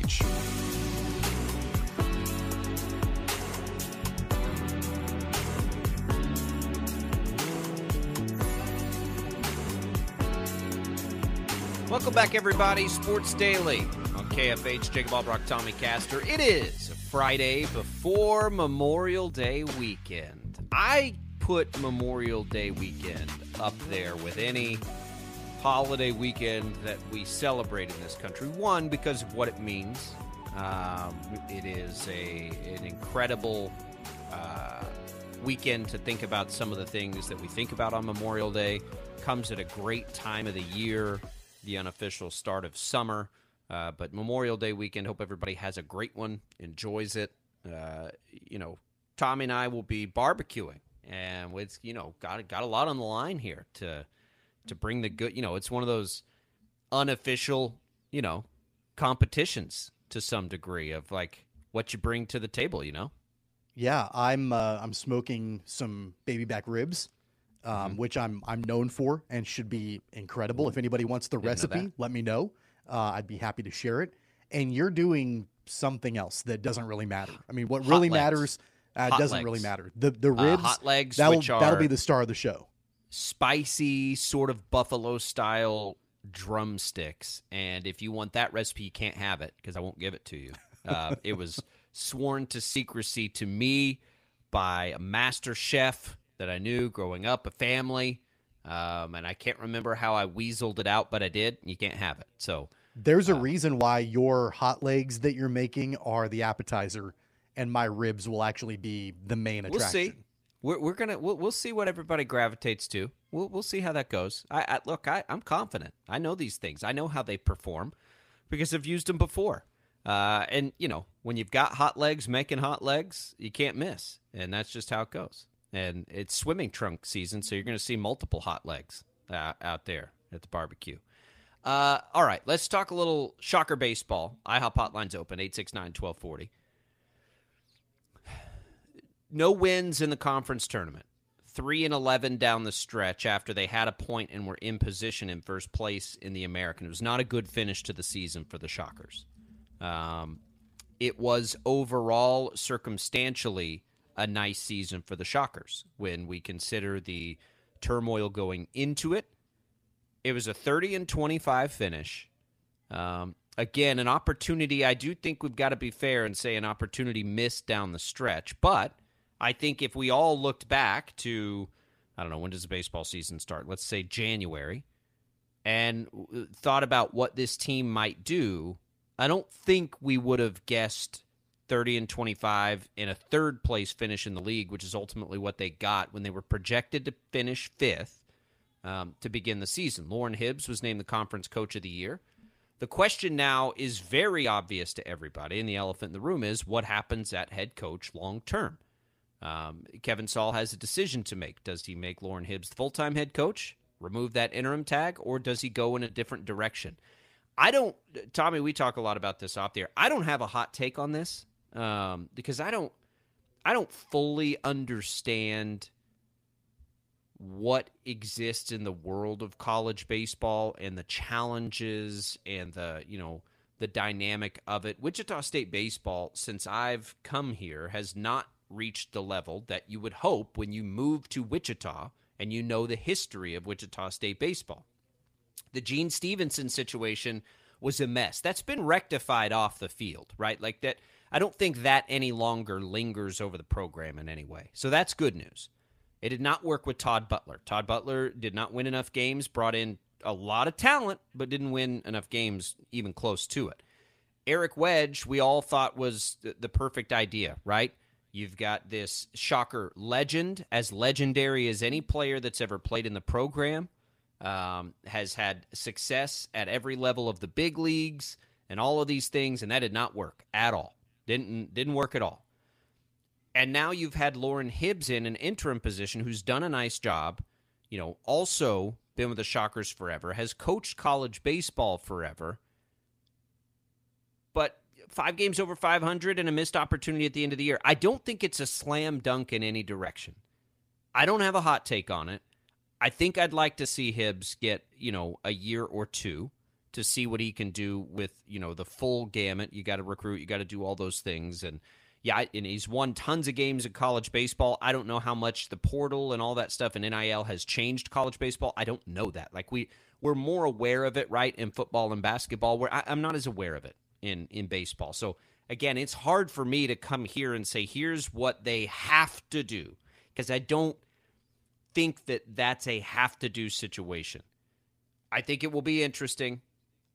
H. Welcome back, everybody. Sports Daily on KFH. Jacob Albrock, Tommy Castor. It is Friday before Memorial Day weekend. I put Memorial Day weekend up there with any holiday weekend that we celebrate in this country. One, because of what it means. It is an incredible weekend to think about some of the things that we think about on Memorial Day. Comes at a great time of the year, the unofficial start of summer. But Memorial Day weekend, hope everybody has a great one, enjoys it. Tommy and I will be barbecuing, and it's, got a lot on the line here to bring the good, it's one of those unofficial, competitions to some degree of like what you bring to the table, Yeah, I'm smoking some baby back ribs, which I'm known for and should be incredible. If anybody wants the recipe, let me know. I'd be happy to share it. And you're doing something else that doesn't really matter. I mean, what really matters doesn't really matter. The ribs, hot legs, that'll be the star of the show. Spicy, sort of buffalo style drumsticks. And if you want that recipe, you can't have it because I won't give it to you. It was sworn to secrecy to me by a master chef that I knew growing up, a family. And I can't remember how I weaseled it out, but I did. You can't have it. So there's a reason why your hot legs that you're making are the appetizer, and my ribs will actually be the main attraction. We'll see. We'll see what everybody gravitates to. We'll see how that goes. I'm confident. I know these things. I know how they perform because I've used them before. And when you've got hot legs making hot legs, you can't miss, and that's just how it goes. And it's swimming trunk season, so you're going to see multiple hot legs out there at the barbecue. All right, let's talk a little Shocker baseball. IHOP hotline's open, 869-1240. No wins in the conference tournament. 3-11 down the stretch after they had a point and were in position in first place in the American. It was not a good finish to the season for the Shockers. It was overall circumstantially a nice season for the Shockers when we consider the turmoil going into it. It was a 30-25 finish. Again, an opportunity. I do think we've got to be fair and say an opportunity missed down the stretch. But I think if we all looked back to, I don't know, when does the baseball season start? Let's say January, and thought about what this team might do, I don't think we would have guessed 30-25 in a third-place finish in the league, which is ultimately what they got when they were projected to finish fifth to begin the season. Lauren Hibbs was named the Conference Coach of the Year. The question now is very obvious to everybody, and the elephant in the room is what happens at head coach long-term. Kevin Saul has a decision to make. Does he make Lauren Hibbs the full-time head coach, remove that interim tag, or does he go in a different direction? Tommy, we talk a lot about this off the air. I don't have a hot take on this. Because I don't fully understand what exists in the world of college baseball and the challenges and the dynamic of it. Wichita State baseball, since I've come here, has not reached the level that you would hope when you move to Wichita and you know the history of Wichita State baseball. The Gene Stevenson situation was a mess. That's been rectified off the field, right? Like that. I don't think that any longer lingers over the program in any way. So that's good news. It did not work with Todd Butler. Todd Butler did not win enough games, brought in a lot of talent, but didn't win enough games even close to it. Eric Wedge, we all thought was the perfect idea, right? You've got this Shocker legend, as legendary as any player that's ever played in the program, has had success at every level of the big leagues and all of these things, and that did not work at all. Didn't work at all. And now you've had Lauren Hibbs in an interim position who's done a nice job, also been with the Shockers forever, has coached college baseball forever, but 5 games over 500 and a missed opportunity at the end of the year. I don't think it's a slam dunk in any direction. I don't have a hot take on it. I think I'd like to see Hibbs get, a year or two to see what he can do with, the full gamut. You got to recruit, you got to do all those things. And yeah, and he's won tons of games in college baseball. I don't know how much the portal and all that stuff and NIL has changed college baseball. I don't know that. Like we're more aware of it, right, in football and basketball, where I'm not as aware of it in baseball. So again, it's hard for me to come here and say, here's what they have to do, because I don't think that that's a have to do situation. I think it will be interesting.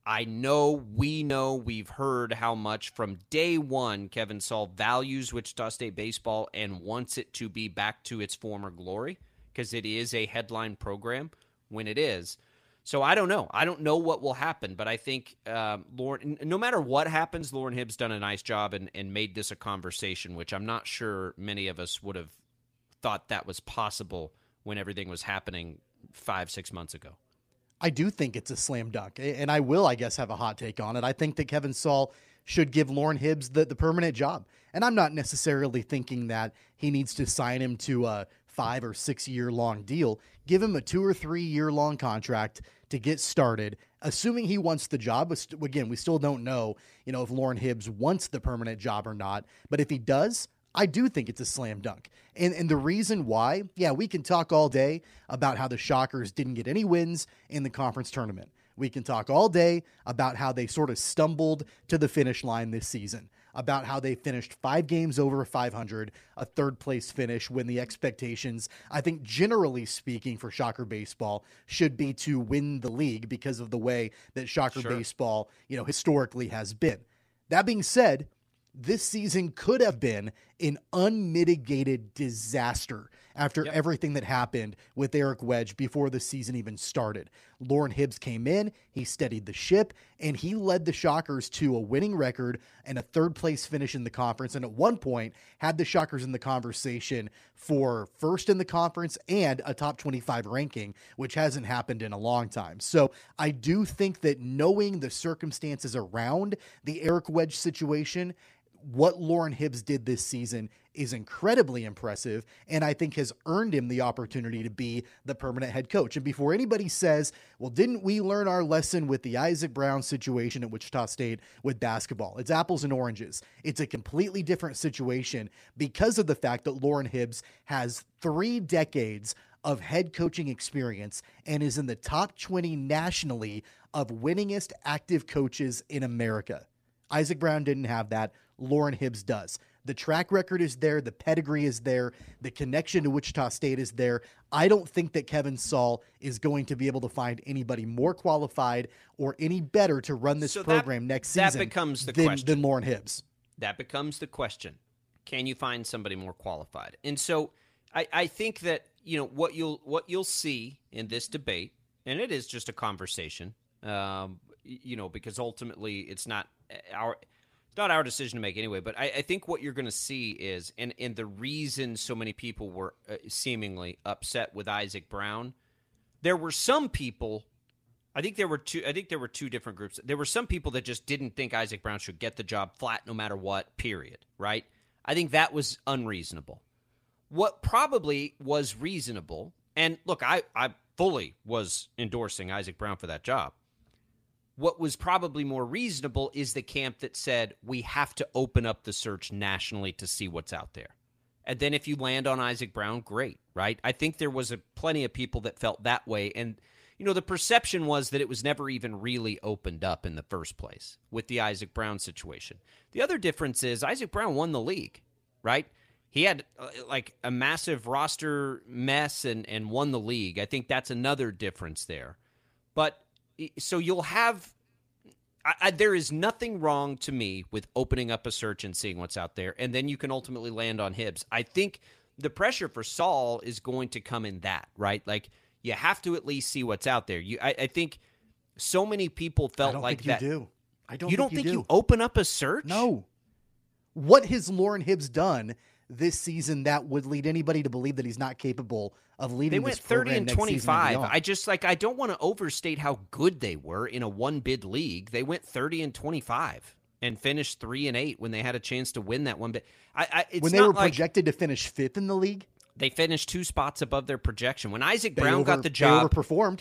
We've heard how much from day one Kevin Saul values Wichita State baseball and wants it to be back to its former glory, because it is a headline program when it is. So I don't know. I don't know what will happen, but I think no matter what happens, Lauren Hibbs done a nice job and made this a conversation, which I'm not sure many of us would have thought that was possible when everything was happening 5-6 months ago. I do think it's a slam dunk, and I will, I guess, have a hot take on it. I think that Kevin Saul should give Lauren Hibbs the permanent job, and I'm not necessarily thinking that he needs to sign him to a 5 or 6 year long deal. Give him a 2 or 3 year long contract to get started, assuming he wants the job. Again, we still don't know, if Lauren Hibbs wants the permanent job or not, but if he does, I do think it's a slam dunk. And the reason why, we can talk all day about how the Shockers didn't get any wins in the conference tournament. We can talk all day about how they sort of stumbled to the finish line this season, about how they finished 5 games over 500, a third-place finish, when the expectations, I think generally speaking for Shocker baseball, should be to win the league because of the way that Shocker baseball, historically has been. That being said, this season could have been an unmitigated disaster after everything that happened with Eric Wedge before the season even started. Lauren Hibbs came in, he steadied the ship, and he led the Shockers to a winning record and a third-place finish in the conference, and at one point had the Shockers in the conversation for first in the conference and a top 25 ranking, which hasn't happened in a long time. So I do think that knowing the circumstances around the Eric Wedge situation, what Lauren Hibbs did this season is incredibly impressive, and I think has earned him the opportunity to be the permanent head coach. And before anybody says, well, didn't we learn our lesson with the Isaac Brown situation at Wichita State with basketball? It's apples and oranges. It's a completely different situation because of the fact that Lauren Hibbs has 3 decades of head coaching experience and is in the top 20 nationally of winningest active coaches in America. Isaac Brown didn't have that. Lauren Hibbs does. The track record is there. The pedigree is there. The connection to Wichita State is there. I don't think that Kevin Saul is going to be able to find anybody more qualified or any better to run this program next season than Lauren Hibbs. That becomes the question. Can you find somebody more qualified? And so I think that, what you'll see in this debate, and it is just a conversation, because ultimately it's not our decision to make anyway, but I think what you're going to see is, and the reason so many people were seemingly upset with Isaac Brown, there were some people, I think there were two different groups. There were some people that just didn't think Isaac Brown should get the job flat no matter what, period, right? I think that was unreasonable. What probably was reasonable, and look, I fully was endorsing Isaac Brown for that job. What was probably more reasonable is the camp that said we have to open up the search nationally to see what's out there. And then if you land on Isaac Brown, great, right? I think there was plenty of people that felt that way. And, the perception was that it was never even really opened up in the first place with the Isaac Brown situation. The other difference is Isaac Brown won the league, right? He had a massive roster mess and won the league. I think that's another difference there. But so you'll have there is nothing wrong to me with opening up a search and seeing what's out there, and then you can ultimately land on Hibbs. I think the pressure for Saul is going to come in that, right? Like, you have to at least see what's out there. I think so many people felt like that. I don't you don't think you open up a search? No. What has Lauren Hibbs done this season that would lead anybody to believe that he's not capable of leading this program next season? They went 30 and 25. I don't want to overstate how good they were in a one-bid league. They went 30 and 25 and finished 3-8 when they had a chance to win that one bid. When they were projected to finish 5th in the league? They finished 2 spots above their projection. When Isaac Brown got the job, they overperformed.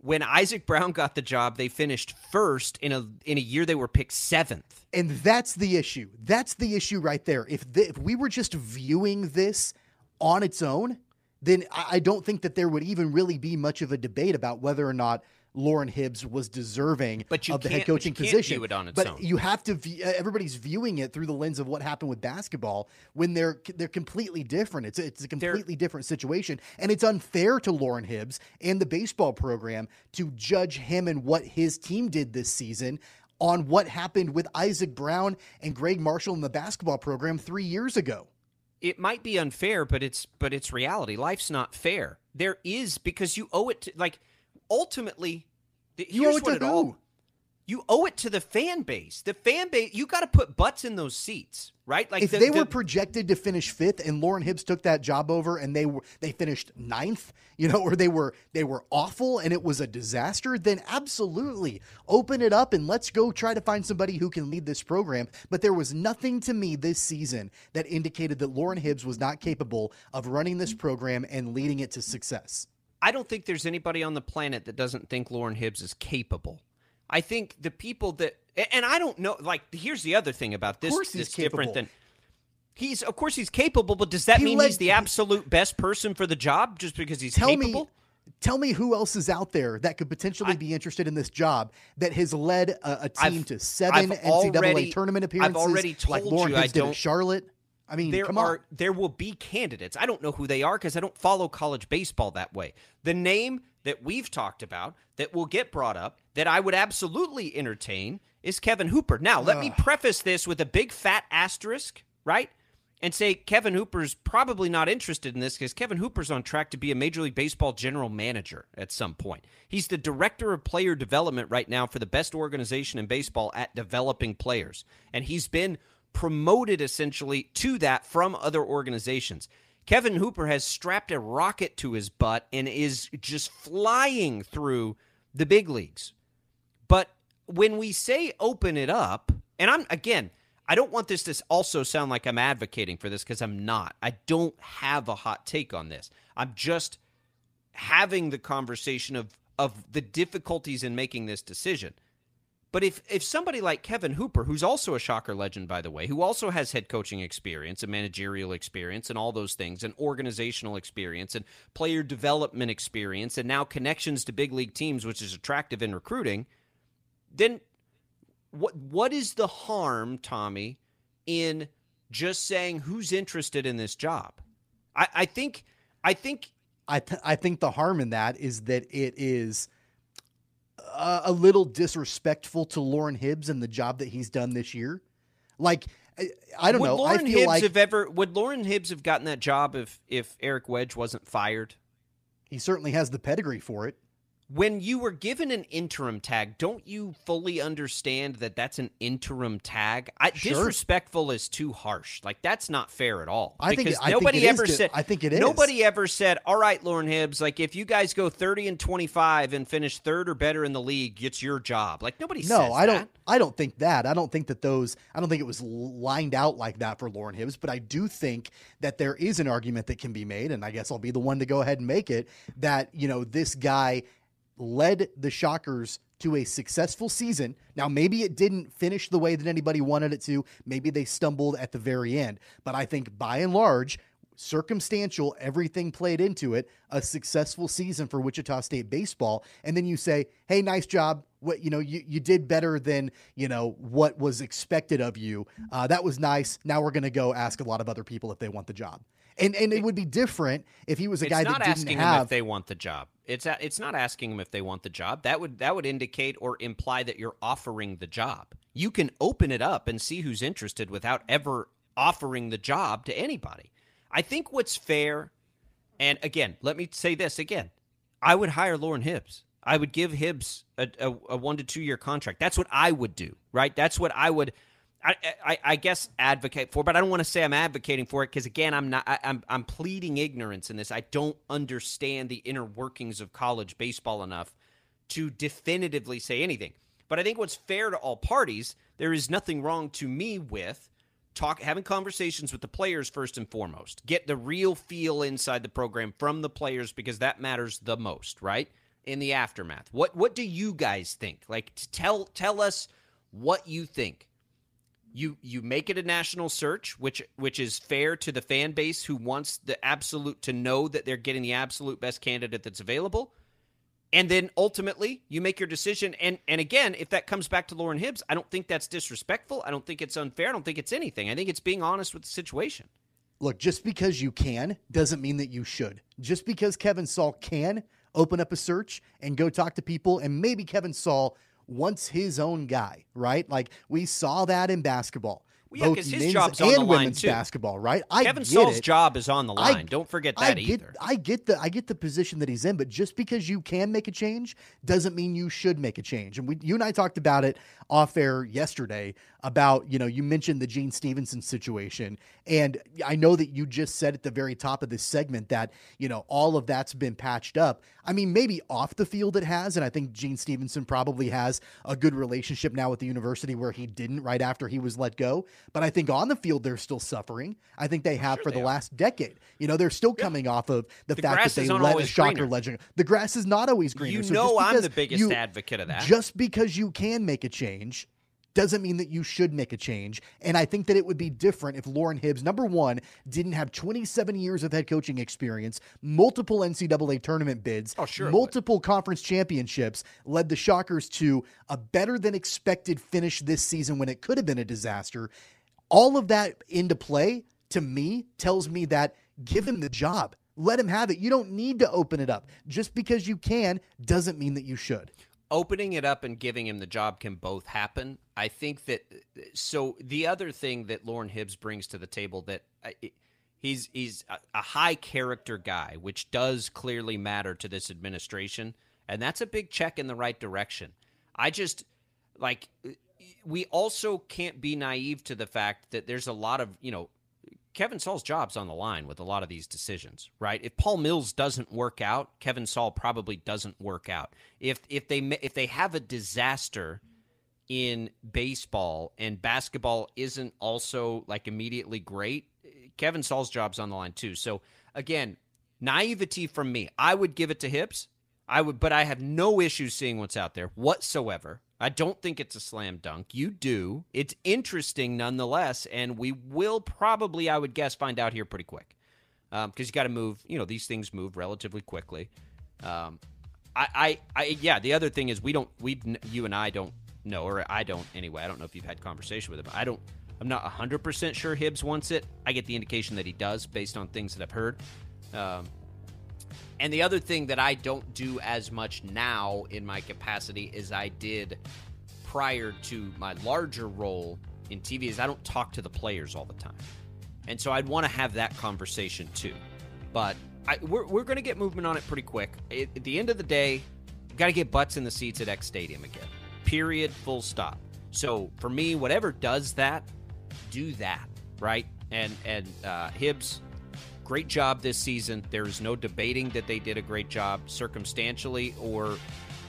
When Isaac Brown got the job, they finished first in a year they were picked 7th. And that's the issue. That's the issue right there. If we were just viewing this on its own, then I don't think that there would even really be much of a debate about whether or not Lauren Hibbs was deserving of the head coaching position. View it on its but own. You have to everybody's viewing it through the lens of what happened with basketball when they're completely different. It's a completely different situation, and it's unfair to Lauren Hibbs and the baseball program to judge him and what his team did this season on what happened with Isaac Brown and Greg Marshall in the basketball program 3 years ago. It might be unfair, but it's reality. Life's not fair. There is, because you owe it to, like, ultimately, you owe it to who? You owe it to the fan base. The fan base, you got to put butts in those seats, right? Like if they were projected to finish 5th and Lauren Hibbs took that job over and they finished 9th, or they were awful and it was a disaster, then absolutely open it up and let's go try to find somebody who can lead this program. But there was nothing to me this season that indicated that Lauren Hibbs was not capable of running this program and leading it to success. I don't think there's anybody on the planet that doesn't think Lauren Hibbs is capable. I think the people that, and I don't know, like, here's the other thing about this. Of course he's different than of course he's capable, but does that mean he's the absolute best person for the job just because he's capable? Tell me who else is out there that could potentially be interested in this job that has led a team to 7 NCAA tournament appearances. I've already told like Lauren you Hibbs did at Charlotte. I mean, there will be candidates. I don't know who they are because I don't follow college baseball that way. The name that we've talked about that will get brought up that I would absolutely entertain is Kevin Hooper. Now, let me preface this with a big fat asterisk, right? And say Kevin Hooper's probably not interested in this because Kevin Hooper's on track to be a Major League Baseball general manager at some point. He's the director of player development right now for the best organization in baseball at developing players. And he's been promoted essentially to that from other organizations. Kevin Hooper has strapped a rocket to his butt and is just flying through the big leagues. But when we say open it up, and I don't want this to also sound like I'm advocating for this because I'm not. I don't have a hot take on this. I'm just having the conversation of the difficulties in making this decision. But if somebody like Kevin Hooper, who's also a Shocker legend, by the way, who also has head coaching experience and managerial experience and all those things and organizational experience and player development experience and now connections to big league teams, which is attractive in recruiting, then what is the harm, Tommy, in just saying who's interested in this job? I think the harm in that is that it is a little disrespectful to Lauren Hibbs and the job that he's done this year. Like, I don't know. Would Lauren Hibbs have gotten that job if Eric Wedge wasn't fired? He certainly has the pedigree for it. When you were given an interim tag, don't you fully understand that that's an interim tag? Disrespectful is too harsh. Like, that's not fair at all. I think it is. Nobody ever said, all right, Lauren Hibbs, like, if you guys go 30-25 and finish 3rd or better in the league, it's your job. Like, nobody says that. I don't think that. I don't think it was lined out like that for Lauren Hibbs, but I do think that there is an argument that can be made, and I guess I'll be the one to go ahead and make it, that, this guy led the Shockers to a successful season. Now, maybe it didn't finish the way that anybody wanted it to. Maybe they stumbled at the very end. But I think by and large, circumstantial, everything played into it, a successful season for Wichita State baseball. And then you say, hey, nice job. You did better than, what was expected of you. That was nice. Now we're going to go ask a lot of other people if they want the job. And it would be different if he was a guy that didn't have. It's not asking them if they want the job. It's not asking them if they want the job. That would indicate or imply that you're offering the job. You can open it up and see who's interested without ever offering the job to anybody. I think what's fair, and again, let me say this again, I would hire Lauren Hibbs. I would give Hibbs a 1 to 2 year contract. That's what I would do, right? That's what I would. I guess advocate for, but I don't want to say I'm advocating for it because, again, I'm pleading ignorance in this. I don't understand the inner workings of college baseball enough to definitively say anything. But I think what's fair to all parties, there is nothing wrong to me with having conversations with the players first and foremost. Get the real feel inside the program from the players because that matters the most, right? in the aftermath. What do you guys think? Like, tell us what you think. You make it a national search, which is fair to the fan base who wants the absolute to know that they're getting the absolute best candidate that's available. And then ultimately you make your decision. And again, if that comes back to Lauren Hibbs, I don't think that's disrespectful. I don't think it's unfair. I don't think it's anything. I think it's being honest with the situation. Look, just because you can doesn't mean that you should. Just because Kevin Saal can open up a search and go talk to people, and maybe Kevin Saal wants his own guy, right? Like, we saw that in basketball. Well, yeah, because his job's on the line women's too. Basketball, right? Kevin Saal's job is on the line. Don't forget that either. I get the position that he's in, but just because you can make a change doesn't mean you should make a change. And you and I talked about it off air yesterday about, you mentioned the Gene Stevenson situation. And I know that you just said at the very top of this segment that, all of that's been patched up. I mean, maybe off the field it has. And I think Gene Stevenson probably has a good relationship now with the university where he didn't right after he was let go. But I think on the field, they're still suffering. I think they have for the last decade. They're still coming off of the fact that they let a Shocker legend. The grass is not always greener. I'm the biggest advocate of that. Just because you can make a change doesn't mean that you should make a change. And I think that it would be different if Lauren Hibbs, number one, didn't have 27 years of head coaching experience, multiple NCAA tournament bids, multiple conference championships, led the Shockers to a better than expected finish this season when it could have been a disaster. All of that into play, to me, tells me that give him the job. Let him have it. You don't need to open it up. Just because you can doesn't mean that you should. Opening it up and giving him the job can both happen. I think that so the other thing that Lauren Hibbs brings to the table that he's a high character guy, which does clearly matter to this administration, and that's a big check in the right direction. We also can't be naive to the fact that there's a lot of, Kevin Saal's job's on the line with a lot of these decisions, right? If Paul Mills doesn't work out, Kevin Saal probably doesn't work out. If they have a disaster in baseball and basketball isn't also like immediately great, Kevin Saal's job's on the line too. So again, naivety from me. I would give it to Hibbs. But I have no issues seeing what's out there whatsoever. I don't think it's a slam dunk. You do. It's interesting nonetheless, and we will probably, I would guess, find out here pretty quick. Because you got to move, these things move relatively quickly. The other thing is you and I don't know, or I don't anyway. I don't know if you've had conversation with him. I'm not 100% sure Hibbs wants it. I get the indication that he does based on things that I've heard. And the other thing that I don't do as much now in my capacity as I did prior to my larger role in TV is I don't talk to the players all the time. And so I'd want to have that conversation too. But we're going to get movement on it pretty quick. At the end of the day, you've got to get butts in the seats at X Stadium again. Period. Full stop. So for me, whatever does that, do that, right? And Hibbs, great job this season. There's no debating that they did a great job circumstantially or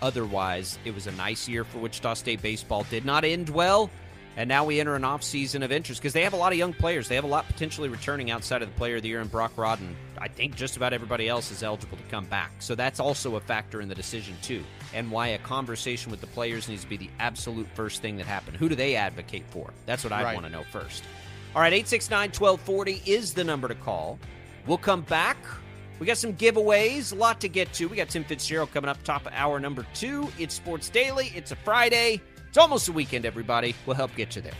otherwise. It was a nice year for Wichita State baseball. Did not end well, and now we enter an off-season of interest because they have a lot of young players. They have a lot potentially returning outside of the Player of the Year and Brock Rod, and I think just about everybody else is eligible to come back. So that's also a factor in the decision, too, and why a conversation with the players needs to be the absolute first thing that happened. Who do they advocate for? That's what I want to know first. All right, 869-1240 is the number to call. We'll come back. We got some giveaways, a lot to get to. We got Tim Fitzgerald coming up top of hour number 2. It's Sports Daily. It's a Friday. It's almost a weekend, everybody. We'll help get you there.